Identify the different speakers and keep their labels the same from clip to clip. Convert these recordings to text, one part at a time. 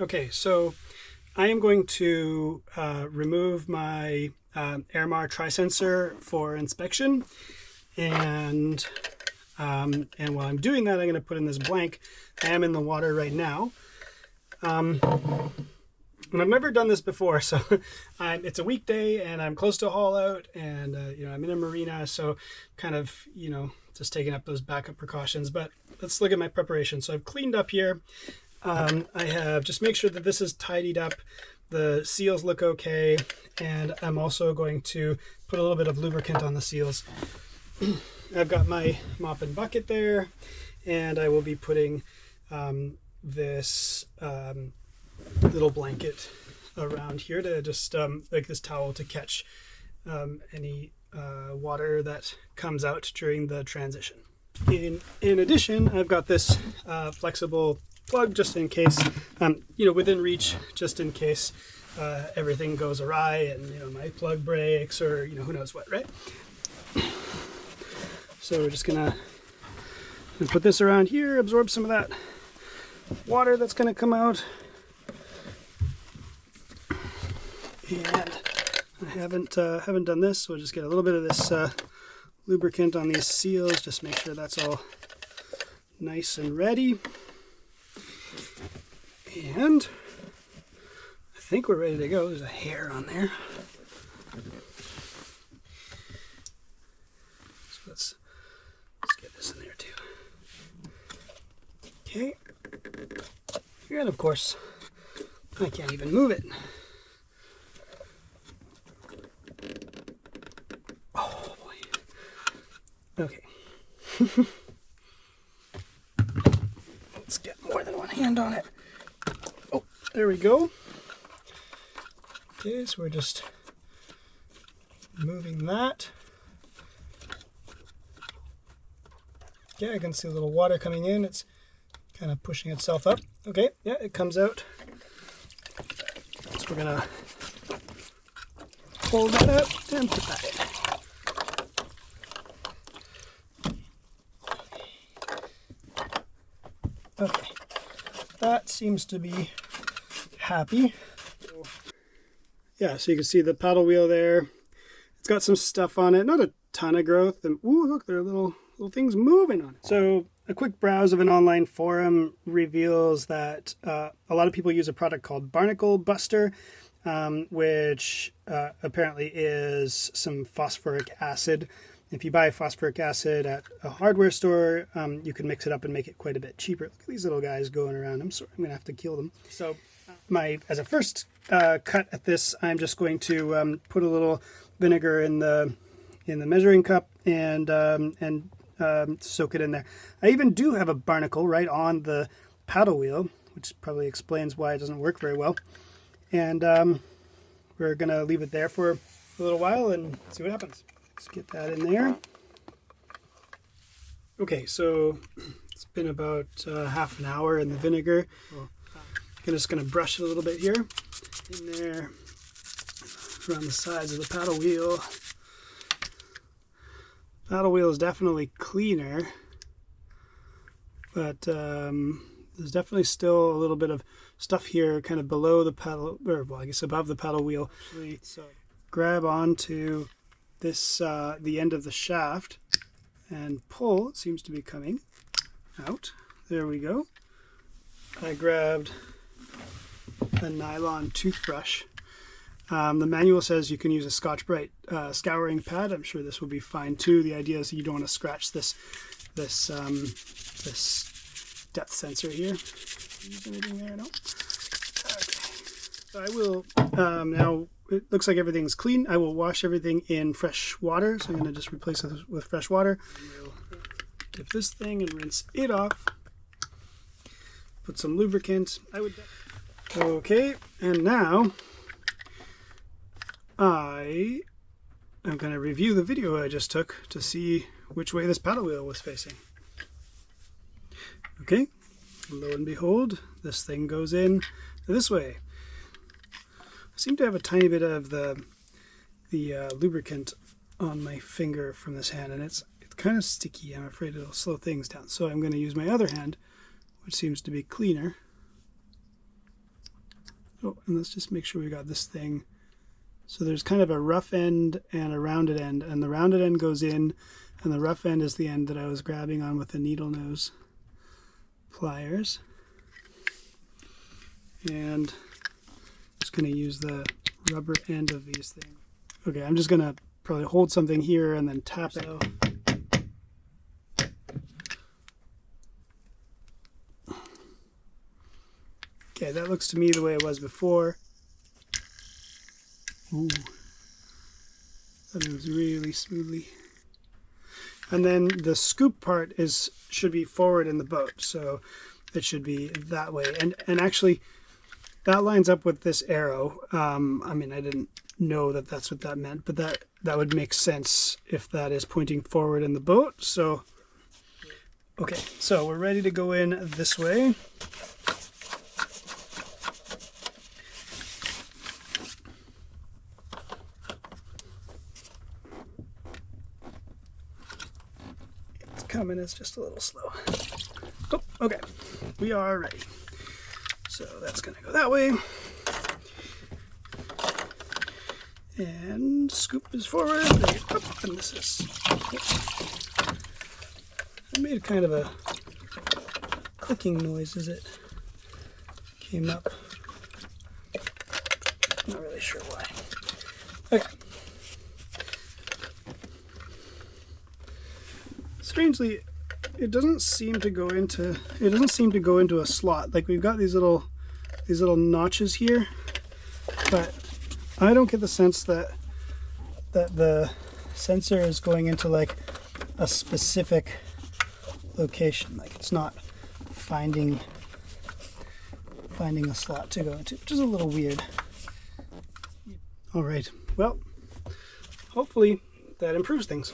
Speaker 1: Okay, so I am going to remove my Airmar Trisensor for inspection, and while I'm doing that, I'm going to put in this blank. I am in the water right now, and I've never done this before, so it's a weekday and I'm close to a haul out, and I'm in a marina, so kind of just taking up those backup precautions. But let's look at my preparation. So I've cleaned up here. I have just make sure that this is tidied up. The seals look okay, and I'm also going to put a little bit of lubricant on the seals. I've got my mop and bucket there, and I will be putting this little blanket around here to just like this towel to catch any water that comes out during the transition. In addition, I've got this flexible plug just in case, within reach, just in case everything goes awry and my plug breaks, or who knows what, right? So we're just gonna put this around here, absorb some of that water that's gonna come out. And I haven't done this, so we'll just get a little bit of this lubricant on these seals, just make sure that's all nice and ready. And I think we're ready to go. There's a hair on there. So let's get this in there too. Okay. And of course, I can't even move it. Oh boy. Okay. Let's get more than one hand on it. Oh, there we go. Okay, so we're just moving that. Yeah, I can see a little water coming in. It's kind of pushing itself up. Okay, yeah, it comes out. So we're gonna pull that out and put that in. Okay, that seems to be happy. Yeah, so you can see the paddle wheel there. It's got some stuff on it, not a ton of growth. And ooh, look, there are little things moving on it. So a quick browse of an online forum reveals that a lot of people use a product called Barnacle Buster, which apparently is some phosphoric acid. If you buy phosphoric acid at a hardware store, you can mix it up and make it quite a bit cheaper. Look at these little guys going around. I'm sorry, I'm gonna have to kill them. So as a first cut at this, I'm just going to put a little vinegar in the measuring cup and soak it in there. I even do have a barnacle right on the paddle wheel, which probably explains why it doesn't work very well. And we're gonna leave it there for a little while and see what happens. Let's get that in there. Okay, so it's been about half an hour in the vinegar. I'm just going to brush it a little bit here. In there, around the sides of the paddle wheel. Paddle wheel is definitely cleaner, but there's definitely still a little bit of stuff here kind of below the paddle, or well, I guess above the paddle wheel. So grab onto this the end of the shaft and pull. It seems to be coming out. There we go. I grabbed a nylon toothbrush. The manual says you can use a Scotch-Brite scouring pad. I'm sure this will be fine too. The idea is you don't want to scratch this depth sensor here. Is anything there? No. Okay. So I will now. It looks like everything's clean. I will wash everything in fresh water. So I'm going to just replace it with fresh water. We'll dip this thing and rinse it off. Put some lubricant. Okay, and now I am going to review the video I just took to see which way this paddle wheel was facing. Okay, lo and behold, this thing goes in this way. I seem to have a tiny bit of the lubricant on my finger from this hand, and it's kind of sticky. I'm afraid it'll slow things down. So I'm going to use my other hand, which seems to be cleaner. Oh, and let's just make sure we got this thing. So there's kind of a rough end and a rounded end, and the rounded end goes in, and the rough end is the end that I was grabbing on with the needle nose pliers. And I'm just going to use the rubber end of these things. Okay, I'm just going to probably hold something here and then tap it. Okay, that looks to me the way it was before. Ooh, that moves really smoothly. And then the scoop part should be forward in the boat, so it should be that way. And actually, that lines up with this arrow. I mean, I didn't know that that's what that meant, but that would make sense if that is pointing forward in the boat. So, okay, so we're ready to go in this way. Coming is just a little slow. Oh, okay, we are ready. So that's gonna go that way. And scoop is forward. Oh, and this is. I made kind of a clicking noise as it came up. Not really sure why. Okay. Strangely, it doesn't seem to go into a slot. Like, we've got these little notches here, but I don't get the sense that the sensor is going into like a specific location. Like, it's not finding a slot to go into, which is a little weird. All right, well, hopefully that improves things.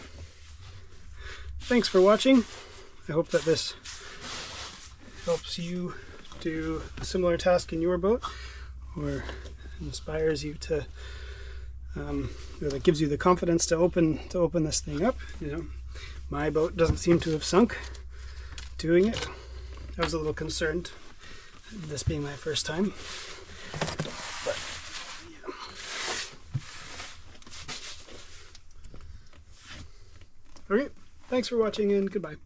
Speaker 1: Thanks for watching. I hope that this helps you do a similar task in your boat, or inspires you to, or that gives you the confidence to open this thing up. You know, my boat doesn't seem to have sunk doing it. I was a little concerned, this being my first time. But yeah. Okay. Thanks for watching, and goodbye.